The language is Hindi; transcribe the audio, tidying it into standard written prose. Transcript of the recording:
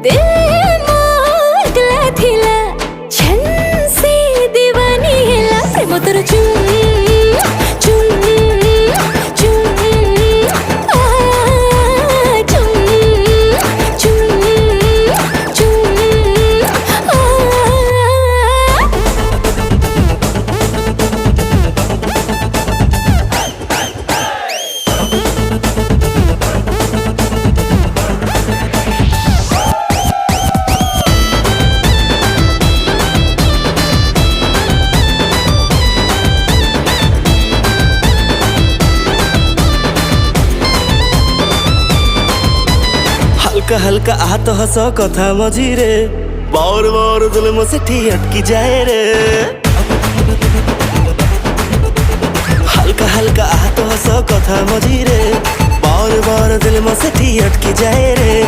दिल मोगला थिला छन से दीवानी हेला प्रेम तोर हल्का हल्का आहत हस कथा मझिरे बार बार दिल में सेठी अटकी जाए रे। हल्का हल्का आहत हस कथा मझिरे बार बार दिल में सेठी अटकी जाए रे।